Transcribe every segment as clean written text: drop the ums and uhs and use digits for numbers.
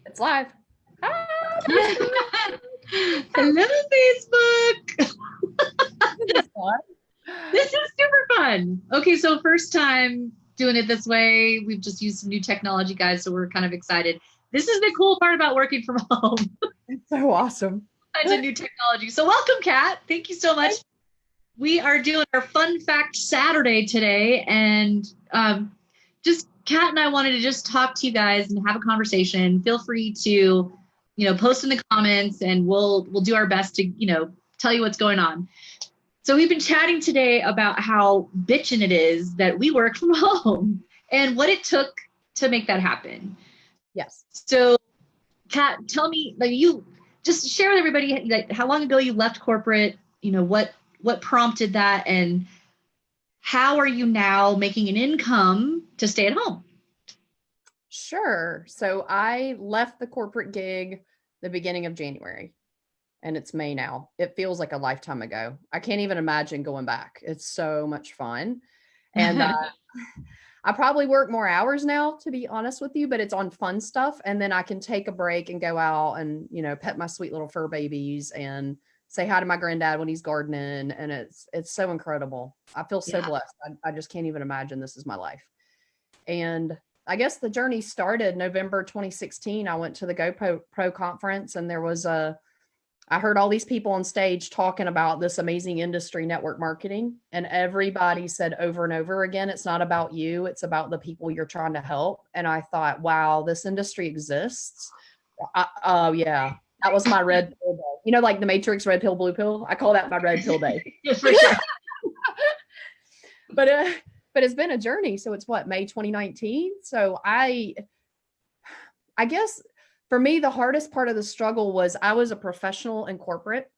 It's live. Ah, Hello, Facebook. this is fun. This is super fun. Okay, so first time doing it this way. We've just used some new technology, guys, so we're kind of excited. This is the cool part about working from home. It's so awesome. Kinds of new technology. So welcome, Kat. Thank you so much. We are doing our Fun Fact Saturday today, and just Kat and I wanted to just talk to you guys and have a conversation. Feel free to, post in the comments, and we'll do our best to, tell you what's going on. So we've been chatting today about how bitchin' it is that we work from home and what it took to make that happen. Yes. So, Kat, tell me, like, you just share with everybody, like, how long ago you left corporate, what prompted that, and how are you now making an income to stay at home? Sure. So I left the corporate gig the beginning of January, and it's May now. It feels like a lifetime ago. I can't even imagine going back. It's so much fun. And I probably work more hours now, to be honest with you, but it's on fun stuff. And then I can take a break and go out and, pet my sweet little fur babies and say hi to my granddad when he's gardening. And it's so incredible. I feel so blessed. I just can't even imagine this is my life. And I guess the journey started November 2016. I went to the GoPro conference, and I heard all these people on stage talking about this amazing industry, network marketing, and everybody said over and over again, it's not about you, it's about the people you're trying to help. And I thought, wow, this industry exists. Oh yeah, that was my red pill day. Like the Matrix, red pill, blue pill. I call that my red pill day. For sure. But it's been a journey. So it's May 2019. So I guess for me, the hardest part of the struggle was I was a professional in corporate.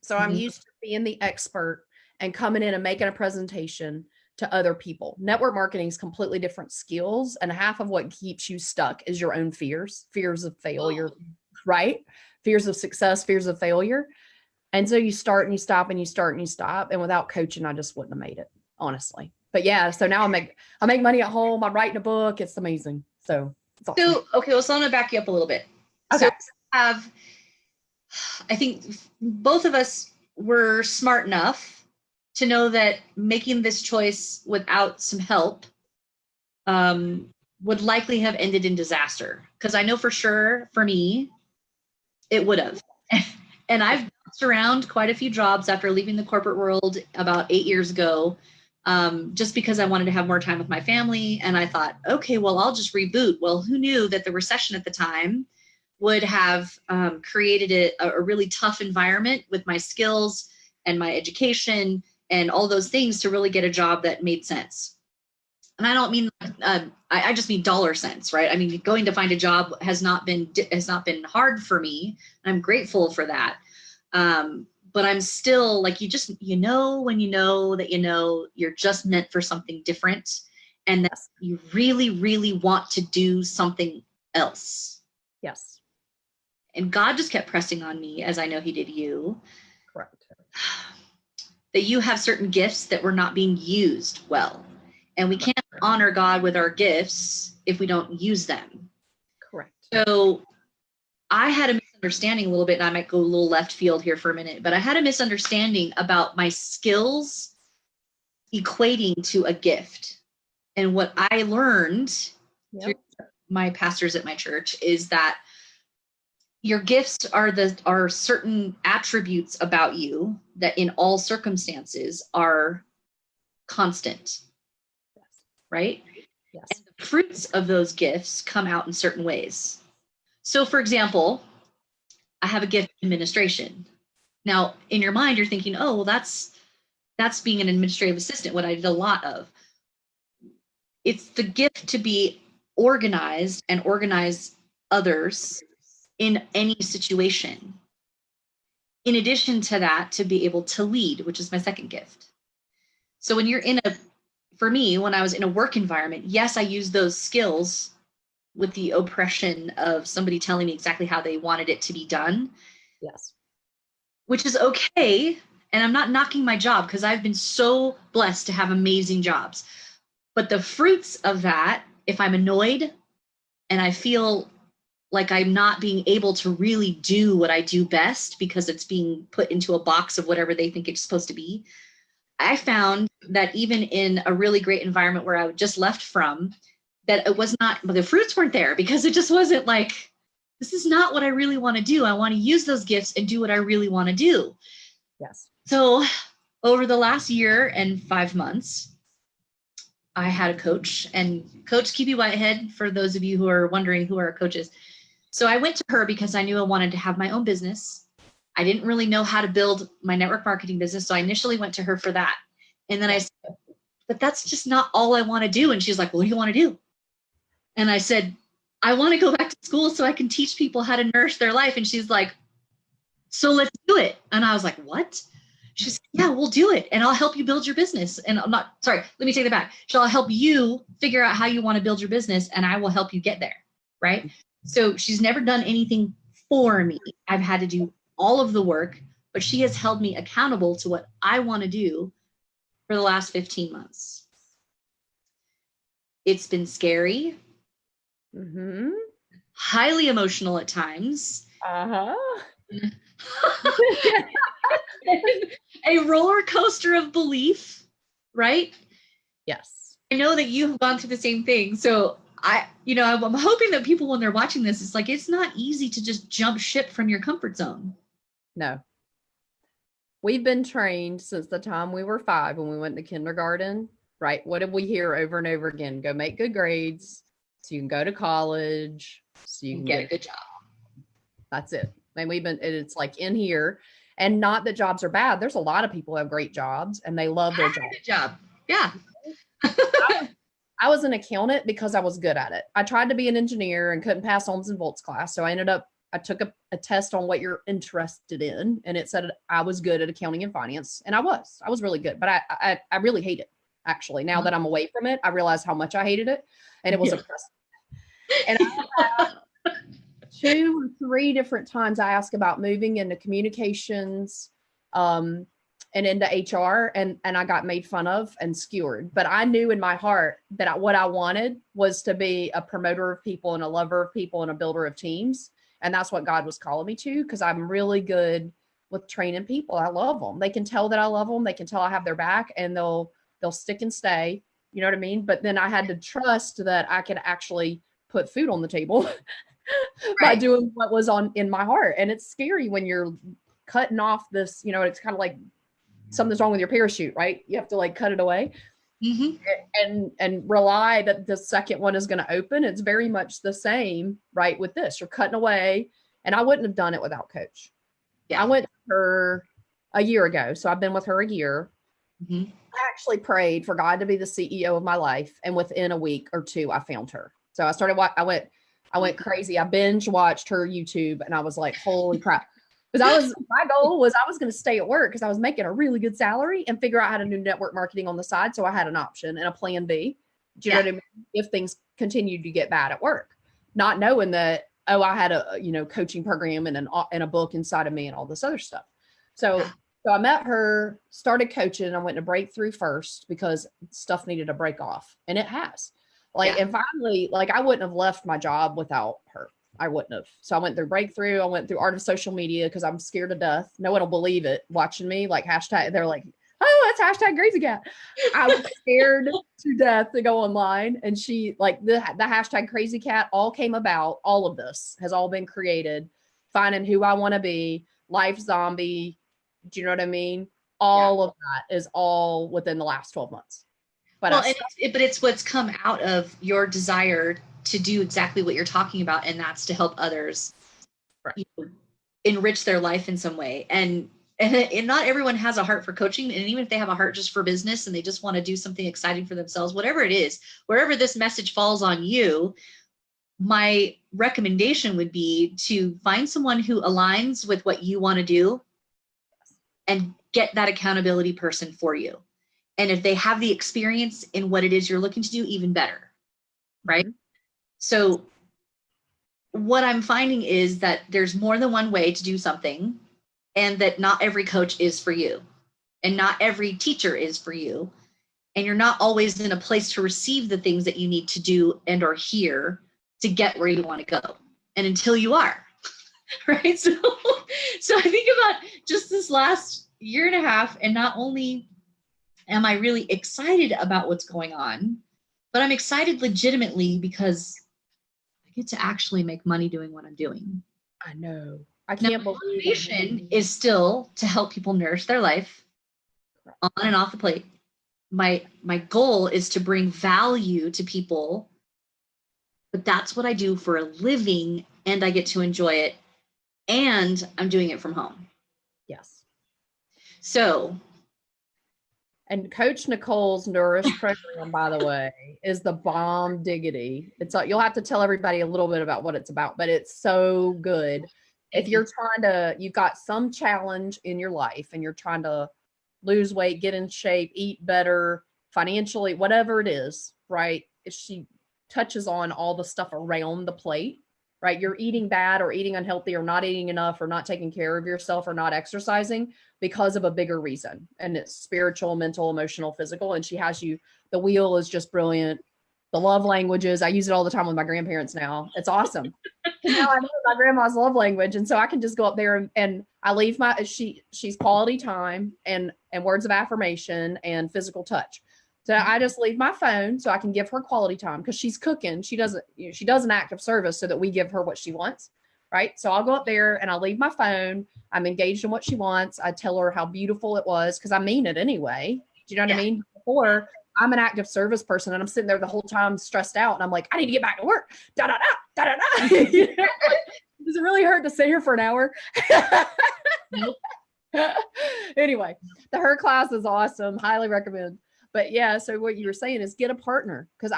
So I'm used to being the expert and coming in and making a presentation to other people. Network marketing is completely different skills. And half of what keeps you stuck is your own fears of failure, right? Fears of success, fears of failure. And so you start and you stop and you start and you stop. And without coaching, I just wouldn't have made it, honestly. But yeah, so now I make money at home. I'm writing a book. It's amazing. So it's awesome. So, okay, well, so I'm going to back you up a little bit. Okay. So I think both of us were smart enough to know that making this choice without some help would likely have ended in disaster. Because I know for sure, for me, it would have. And I've bounced around quite a few jobs after leaving the corporate world about 8 years ago, just because I wanted to have more time with my family. And I thought, okay, well, I'll just reboot. Well, who knew that the recession at the time would have created a really tough environment with my skills and my education and all those things to really get a job that made sense. And I don't mean, I just mean dollar sense, right? I mean, going to find a job has not been hard for me. I'm grateful for that. But I'm still like, when you know that you're just meant for something different, and that you really, really want to do something else. Yes. And God just kept pressing on me, as I know he did you. Correct. That you have certain gifts that were not being used well. And we can't honor God with our gifts if we don't use them. Correct. So I had a misunderstanding a little bit, and I might go a little left field here for a minute, but I had a misunderstanding about my skills equating to a gift. And what I learned through my pastors at my church is that your gifts are certain attributes about you that in all circumstances are constant. Right? Yes. And the fruits of those gifts come out in certain ways. So, for example, I have a gift in administration. Now, in your mind, you're thinking, oh, well, that's being an administrative assistant, what I did a lot of. It's the gift to be organized and organize others in any situation. In addition to that, to be able to lead, which is my second gift. So when you're for me, when I was in a work environment, yes, I used those skills with the oppression of somebody telling me exactly how they wanted it to be done. Yes. Which is okay. And I'm not knocking my job, because I've been so blessed to have amazing jobs. But the fruits of that, if I'm annoyed and I feel like I'm not being able to really do what I do best because it's being put into a box of whatever they think it's supposed to be. I found that even in a really great environment where I just left from, that it was not, the fruits weren't there because it just wasn't like, this is not what I really want to do. I want to use those gifts and do what I really want to do. Yes. So over the last year and 5 months, I had a coach, and Coach Kipi Whitehead, for those of you who are wondering who our coach is. So I went to her because I knew I wanted to have my own business. I didn't really know how to build my network marketing business. So I initially went to her for that. And then I said, but that's just not all I want to do. And she's like, what do you want to do? And I said, I want to go back to school so I can teach people how to nourish their life. And she's like, so let's do it. And I was like, what? She said, yeah, we'll do it. And I'll help you build your business. And I'm not, sorry, let me take that back. I'll help you figure out how you want to build your business, and I will help you get there. Right. So she's never done anything for me. I've had to do all of the work, but she has held me accountable to what I want to do for the last 15 months. It's been scary, highly emotional at times. A roller coaster of belief, right? Yes. I know that you have gone through the same thing. So I'm hoping that people, when they're watching this, it's like, it's not easy to just jump ship from your comfort zone. No. We've been trained since the time we were 5 when we went to kindergarten, right? What did we hear over and over again? Go make good grades so you can go to college, so you can get a good job. That's it. And it's like in here, and not that jobs are bad. There's a lot of people who have great jobs and they love their job. Yeah. I was an accountant because I was good at it. I tried to be an engineer and couldn't pass ohms and volts class. So I took a test on what you're interested in, and it said I was good at accounting and finance. And I was really good, but I really hate it. Actually, now that I'm away from it, I realize how much I hated it, and it was oppressive. And I had 2 or 3 different times I asked about moving into communications, and into HR, and I got made fun of and skewered. But I knew in my heart that what I wanted was to be a promoter of people and a lover of people and a builder of teams. And that's what God was calling me to, because I'm really good with training people. I love them. They can tell that I love them. They can tell I have their back, and they'll stick and stay. You know what I mean? But then I had to trust that I could actually put food on the table by doing what was in my heart. And it's scary when you're cutting off this, it's kind of like something's wrong with your parachute, right? You have to like cut it away and rely that the second one is going to open. It's very much the same, right? With this, you're cutting away, and I wouldn't have done it without Coach. Yeah. I went to her a year ago. So I've been with her a year. I actually prayed for God to be the CEO of my life. And within a week or 2, I found her. So I went crazy. I binge watched her YouTube, and I was like, holy crap. Because my goal was I was going to stay at work because I was making a really good salary and figure out how to do network marketing on the side. So I had an option and a plan B. Do you know what I mean? If things continued to get bad at work, not knowing that, I had a, coaching program and a book inside of me and all this other stuff. So I met her, started coaching. I went to Breakthrough first because stuff needed to break off, and it has. And finally, I wouldn't have left my job without her. I wouldn't have. So I went through Breakthrough. I went through Art of Social Media because I'm scared to death. No one will believe it watching me. Hashtag, they're like, oh, that's hashtag Crazy Cat. I was scared to death to go online. And she, the hashtag Crazy Cat all came about. All of this has all been created. Finding who I want to be, Life Zombie. Do you know what I mean? All of that is all within the last 12 months. But it's what's come out of your desire to do exactly what you're talking about, and that's to help others enrich their life in some way. And not everyone has a heart for coaching, and even if they have a heart just for business and they just want to do something exciting for themselves, whatever it is, wherever this message falls on you, my recommendation would be to find someone who aligns with what you want to do and get that accountability person for you. And if they have the experience in what it is you're looking to do, even better, right? So what I'm finding is that there's more than one way to do something, and that not every coach is for you, and not every teacher is for you. And you're not always in a place to receive the things that you need to do and or hear to get where you want to go. and until you are, right? So I think about just this last year and a half, and not only am I really excited about what's going on, but I'm excited legitimately because I get to actually make money doing what I'm doing. I know. I Now, can't my believe motivation is still to help people nourish their life on and off the plate. My goal is to bring value to people, but that's what I do for a living, and I get to enjoy it, and I'm doing it from home. Yes. So, and Coach Nicole's Nourish program, by the way, is the bomb diggity. It's like, you'll have to tell everybody a little bit about what it's about, but it's so good. If you're trying to, you've got some challenge in your life and you're trying to lose weight, get in shape, eat better, financially, whatever it is, right? If she touches on all the stuff around the plate, right? You're eating bad or eating unhealthy or not eating enough or not taking care of yourself or not exercising because of a bigger reason. And it's spiritual, mental, emotional, physical. And she has you, the wheel is just brilliant. The love languages, I use it all the time with my grandparents now. It's awesome. Because now I know my grandma's love language. And so I can just go up there and I leave she's quality time and words of affirmation and physical touch. So I just leave my phone so I can give her quality time because she's cooking. She does an act of service so that we give her what she wants. Right. So I'll go up there and I'll leave my phone. I'm engaged in what she wants. I tell her how beautiful it was because I mean it anyway. Do you know what I mean? Before, I'm an active service person and I'm sitting there the whole time stressed out and I'm like, I need to get back to work. Da da da da da da. You know, like, does it really hurt to sit here for an hour? Nope. Anyway, her class is awesome. Highly recommend. But yeah, so what you were saying is get a partner because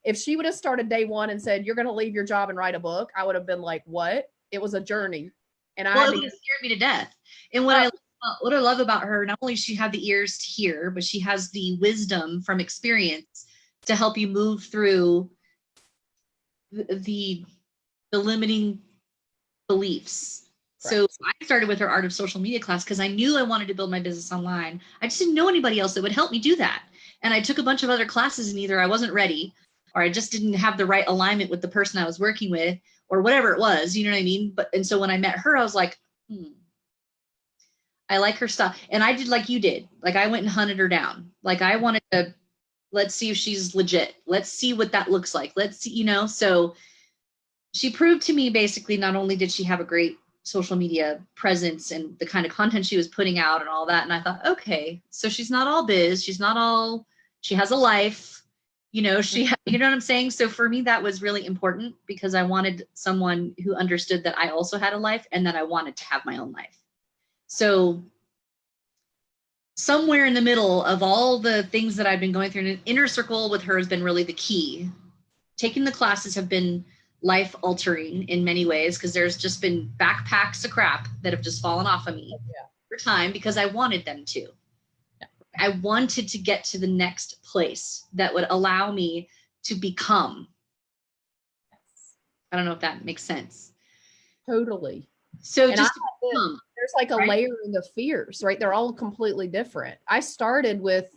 if she would have started day one and said, you're going to leave your job and write a book, I would have been like, what? It was a journey. And it would have scared me to death. And what I love about her, not only does she have the ears to hear, but she has the wisdom from experience to help you move through the limiting beliefs. So I started with her Art of Social Media class because I knew I wanted to build my business online. I just didn't know anybody else that would help me do that. And I took a bunch of other classes and either I wasn't ready or I just didn't have the right alignment with the person I was working with or whatever it was, you know what I mean? And so when I met her, I was like, I like her stuff. And I did like you did. Like I went and hunted her down. Like I wanted to, let's see if she's legit. Let's see what that looks like. Let's see, so she proved to me basically, not only did she have a great social media presence and the kind of content she was putting out and all that. And I thought, okay, so she's not all biz. She has a life, you know what I'm saying? So for me, that was really important because I wanted someone who understood that I also had a life and that I wanted to have my own life. So somewhere in the middle of all the things that I've been going through, an inner circle with her has been really the key. Taking the classes have been life altering in many ways because there's just been backpacks of crap that have just fallen off of me over time because I wanted them to. I wanted to get to the next place that would allow me to become. I don't know if that makes sense. Totally. So and just there's like a layering of fears, right? They're all completely different. I started with,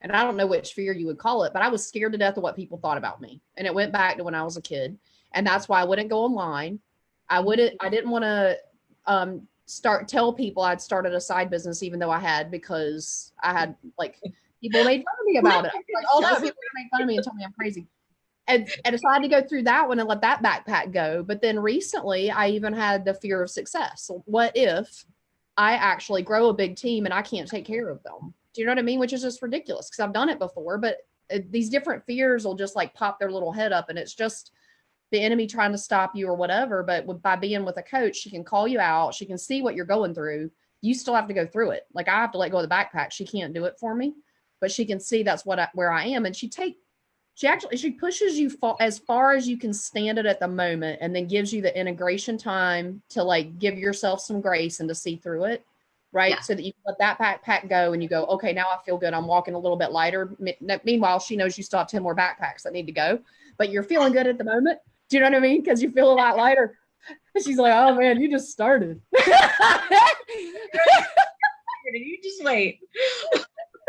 and I don't know which fear you would call it, but I was scared to death of what people thought about me. And it went back to when I was a kid. And that's why I wouldn't go online. I didn't want to tell people I'd started a side business, even though I had, because I had like people made fun of me about it. Like, oh no, people made fun of me and told me I'm crazy. And I decided to go through that one and let that backpack go. But then recently I even had the fear of success. So what if I actually grow a big team and I can't take care of them? Do you know what I mean? Which is just ridiculous because I've done it before, but these different fears will just like pop their little head up and it's just the enemy trying to stop you or whatever. But by being with a coach, she can call you out. She can see what you're going through. You still have to go through it. Like I have to let go of the backpack. She can't do it for me, but she can see that's where I am. And she pushes you as far as you can stand it at the moment and then gives you the integration time to like give yourself some grace and to see through it. Right. Yeah. So that you can let that backpack go and you go, okay, now I feel good. I'm walking a little bit lighter. Meanwhile, she knows you still have 10 more backpacks that need to go, but you're feeling good at the moment. Do you know what I mean? Because you feel a lot lighter. She's like, oh man, you just started. You just wait.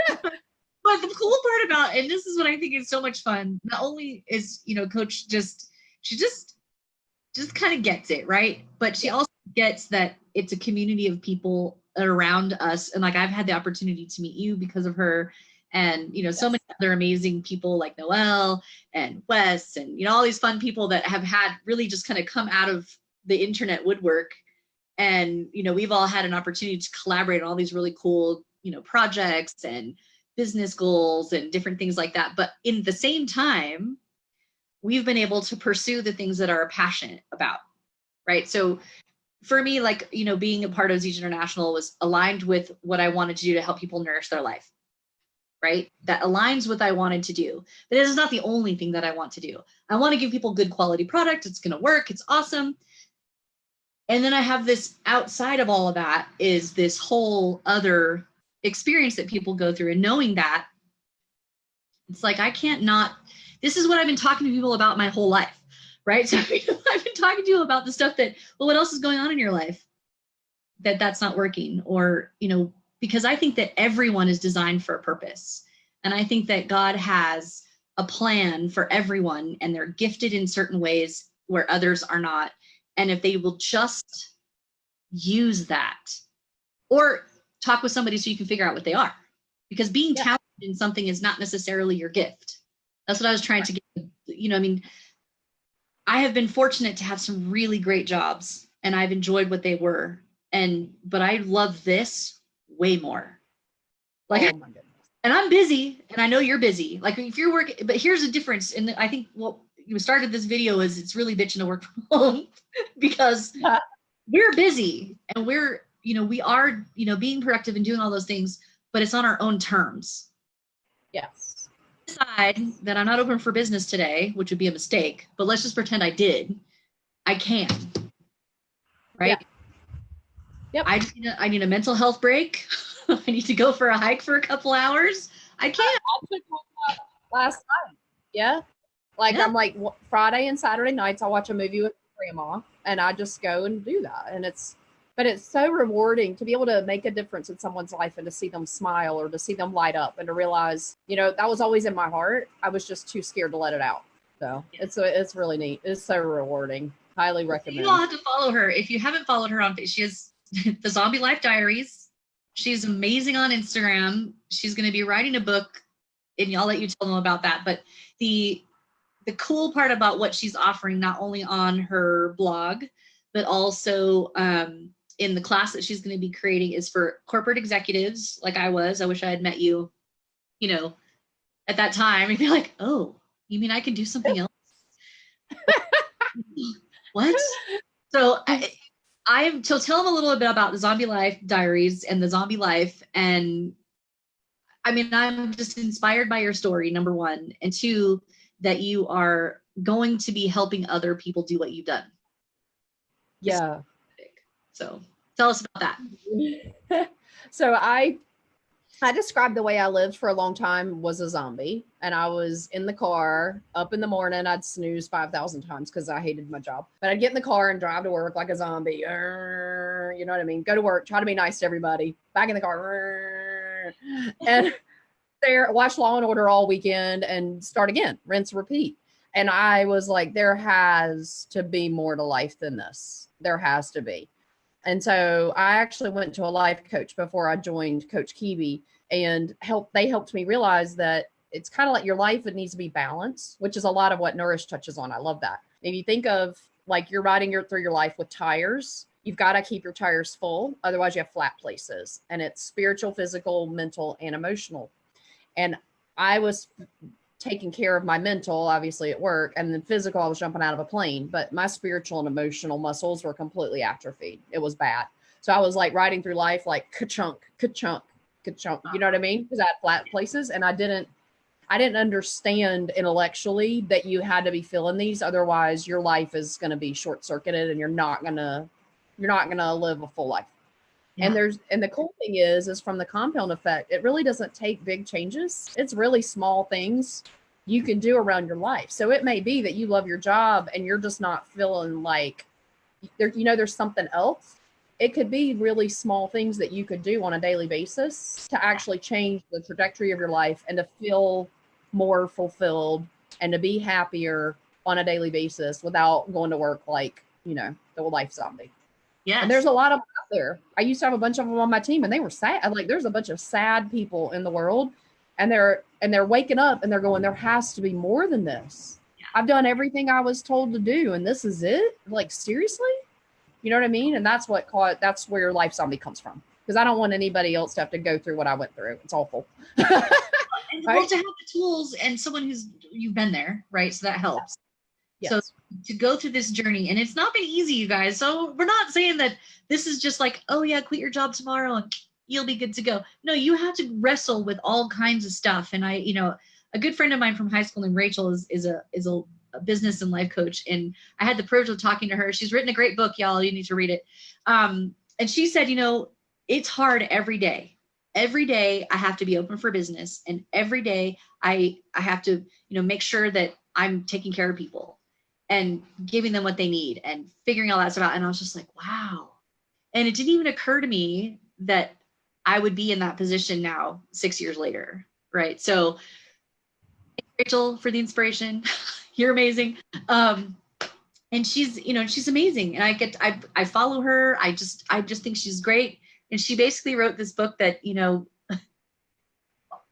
But the cool part about, and this is what I think is so much fun, not only is, Coach she just just kind of gets it, right? But she also gets that it's a community of people around us. And like, I've had the opportunity to meet you because of her, and, you know, so many other amazing people like Noelle and Wes, and, you know, all these fun people that have had really just kind of come out of the internet woodwork. And, you know, we've all had an opportunity to collaborate on all these really cool, you know, projects and business goals and different things like that. But in the same time, we've been able to pursue the things that are passionate about, right? So for me, like, you know, being a part of Zeech International was aligned with what I wanted to do to help people nourish their life, right? That aligns with what I wanted to do. But it is not the only thing that I want to do. I want to give people good quality product. It's going to work. It's awesome. And then I have this outside of all of that is this whole other experience that people go through. And knowing that, it's like, I can't not, this is what I've been talking to people about my whole life, right? So I've been talking to you about the stuff that, well, what else is going on in your life that's not working? Or, you know, because I think that everyone is designed for a purpose. And I think that God has a plan for everyone, and they're gifted in certain ways where others are not. And if they will just use that, or talk with somebody so you can figure out what they are, because being talented in something is not necessarily your gift. That's what I was trying to get, you know, I mean, I have been fortunate to have some really great jobs, and I've enjoyed what they were. But I love this way more. Like, oh my goodness. And I'm busy, and I know you're busy. Like, if you're working, but here's a difference. And I think what you started this video is, it's really bitching to work from home because we're busy, and we're, you know, we are, you know, being productive and doing all those things, but it's on our own terms. Yes. Decide that I'm not open for business today, which would be a mistake, but let's just pretend I did. I can. Right? Yep. I need a mental health break. I need to go for a hike for a couple hours. I can't. I took one last night. Yeah. Like, I'm like, Friday and Saturday nights, I watch a movie with grandma, and I just go and do that. And but it's so rewarding to be able to make a difference in someone's life, and to see them smile, or to see them light up, and to realize, you know, that was always in my heart. I was just too scared to let it out. So it's really neat. It's so rewarding. Highly recommend. You all have to follow her. If you haven't followed her on Facebook, she has the Zombie Life Diaries. She's amazing on Instagram. She's going to be writing a book, and I'll let you tell them about that. But the cool part about what she's offering, not only on her blog, but also in the class that she's going to be creating, is for corporate executives like I was. I wish I had met you, you know, at that time, and be like, oh, you mean I can do something else? What? So so tell them a little bit about the Zombie Life Diaries and the Zombie Life. And I mean, I'm just inspired by your story, number one, and two, that you are going to be helping other people do what you've done. Yeah. So tell us about that. So I described the way I lived for a long time was a zombie, and I was in the car up in the morning. I'd snooze 5,000 times because I hated my job, but I'd get in the car and drive to work like a zombie. You know what I mean? Go to work, try to be nice to everybody, back in the car, and there, watch Law and Order all weekend, and start again, rinse, repeat. And I was like, there has to be more to life than this. There has to be. And so I actually went to a life coach before I joined Coach Kiwi, and they helped me realize that it's kind of like your life, it needs to be balanced, which is a lot of what Nourish touches on. I love that. If you think of like you're riding through your life with tires, you've got to keep your tires full. Otherwise you have flat places, and it's spiritual, physical, mental, and emotional. And I was taking care of my mental, obviously at work, and then physical, I was jumping out of a plane, but my spiritual and emotional muscles were completely atrophied. It was bad. So I was like riding through life like ka-chunk, ka-chunk, ka-chunk. You know what I mean? Because I had flat places, and I didn't understand intellectually that you had to be feeling these. Otherwise your life is going to be short circuited, and you're not going to live a full life. Yeah. And the cool thing is from the compound effect, it really doesn't take big changes. It's really small things you can do around your life. So it may be that you love your job and you're just not feeling like there's something else. It could be really small things that you could do on a daily basis to actually change the trajectory of your life, and to feel more fulfilled, and to be happier on a daily basis without going to work like the life zombie. Yes. And there's a lot of them out there. I used to have a bunch of them on my team, and they were sad. Like, there's a bunch of sad people in the world, and they're waking up and they're going, there has to be more than this. I've done everything I was told to do, and this is it? Like, seriously? You know what I mean? And that's where life zombie comes from. Because I don't want anybody else to have to go through what I went through. It's awful. And right? Well, to have the tools and someone you've been there, right? So that helps. Yes. So to go through this journey, and it's not been easy, you guys. So we're not saying that this is just like, oh yeah, quit your job tomorrow and you'll be good to go. No, you have to wrestle with all kinds of stuff. And a good friend of mine from high school named Rachel is a business and life coach. And I had the privilege of talking to her. She's written a great book, y'all. You need to read it. And she said, it's hard every day. Every day I have to be open for business. And every day I have to, make sure that I'm taking care of people and giving them what they need and figuring all that stuff out. And I was just like, wow. And it didn't even occur to me that I would be in that position now 6 years later. Right. So thanks, Rachel, for the inspiration. You're amazing. And she's amazing. And I follow her. I just think she's great. And she basically wrote this book that,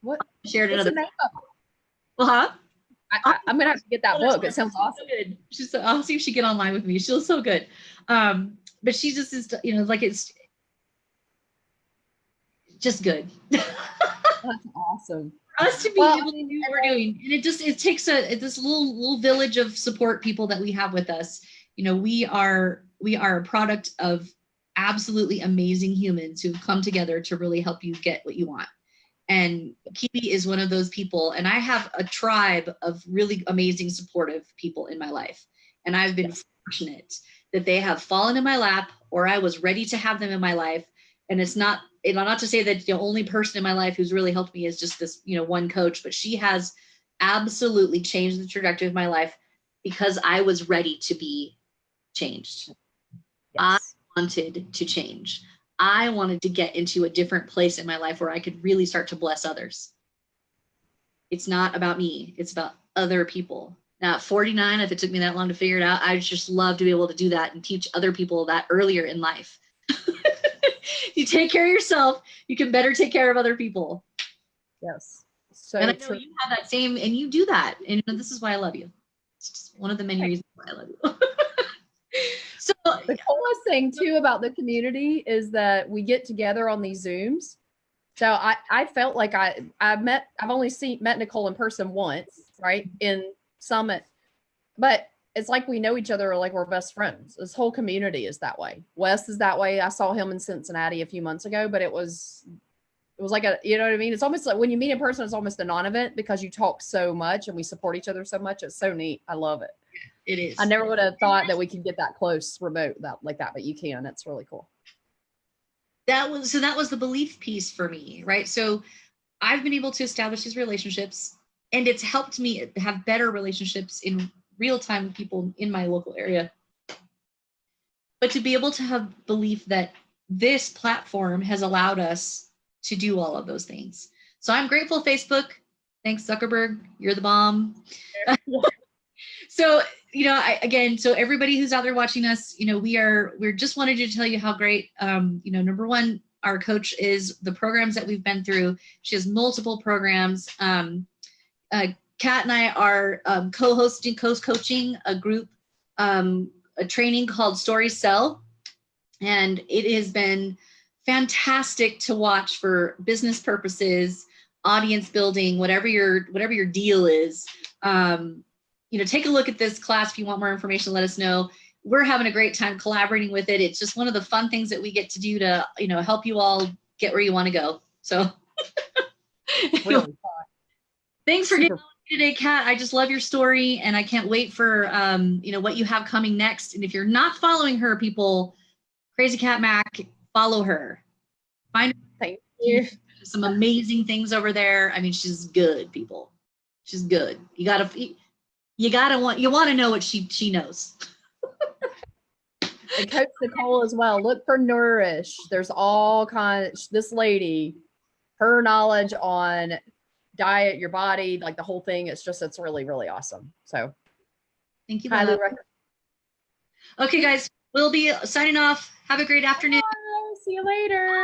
what shared another. Well, huh? I'm gonna have to get that book. It sounds awesome. So good. I'll see if she get online with me. She was so good. But she just is, like it's just good. That's awesome. For us to be able to do what we're doing, and it takes this little village of support people that we have with us. We are a product of absolutely amazing humans who've come together to really help you get what you want. And Kiwi is one of those people. And I have a tribe of really amazing, supportive people in my life. And I've been fortunate that they have fallen in my lap, or I was ready to have them in my life. And it's not to say that the only person in my life who's really helped me is just this, one coach, but she has absolutely changed the trajectory of my life because I was ready to be changed. Yes. I wanted to change. I wanted to get into a different place in my life where I could really start to bless others. It's not about me. It's about other people. Now at 49, if it took me that long to figure it out, I just love to be able to do that and teach other people that earlier in life. You take care of yourself, you can better take care of other people. Yes. So and I know you have that same, and you do that. And this is why I love you. It's just one of the many reasons why I love you. So the coolest thing too about the community is that we get together on these Zooms. So I felt like I've only met Nicole in person once, right? In Summit, but it's like we know each other, like we're best friends. This whole community is that way. Wes is that way. I saw him in Cincinnati a few months ago, but it was like you know what I mean? It's almost like when you meet in person, it's almost a non-event because you talk so much and we support each other so much. It's so neat. I love it. It is. I never would have thought that we could get that close remote like that, but you can. It's really cool. That was the belief piece for me, right? So I've been able to establish these relationships, and it's helped me have better relationships in real time with people in my local area. But to be able to have belief that this platform has allowed us to do all of those things. So I'm grateful, Facebook. Thanks, Zuckerberg. You're the bomb. So, so everybody who's out there watching us, we're just wanted to tell you how great, number one, our coach is, the programs that we've been through. She has multiple programs. Kat and I are co-coaching a group, a training called Story Sell. And it has been fantastic to watch for business purposes, audience building, whatever your deal is. Take a look at this class. If you want more information, let us know. We're having a great time collaborating with it. It's just one of the fun things that we get to do to, help you all get where you want to go. So really fun. Thanks for getting on today, Kat. I just love your story, and I can't wait for, what you have coming next. And if you're not following her, people, Crazy Kat Mac, follow her. Find her. Thank you. Some amazing things over there. I mean, she's good, people. She's good. You want to know what she knows. And Coach Nicole as well. Look for Nourish. There's all kinds. This lady, her knowledge on diet, your body, like the whole thing. It's really, really awesome. So thank you. Highly recommend. Okay, guys, we'll be signing off. Have a great afternoon. Bye. See you later.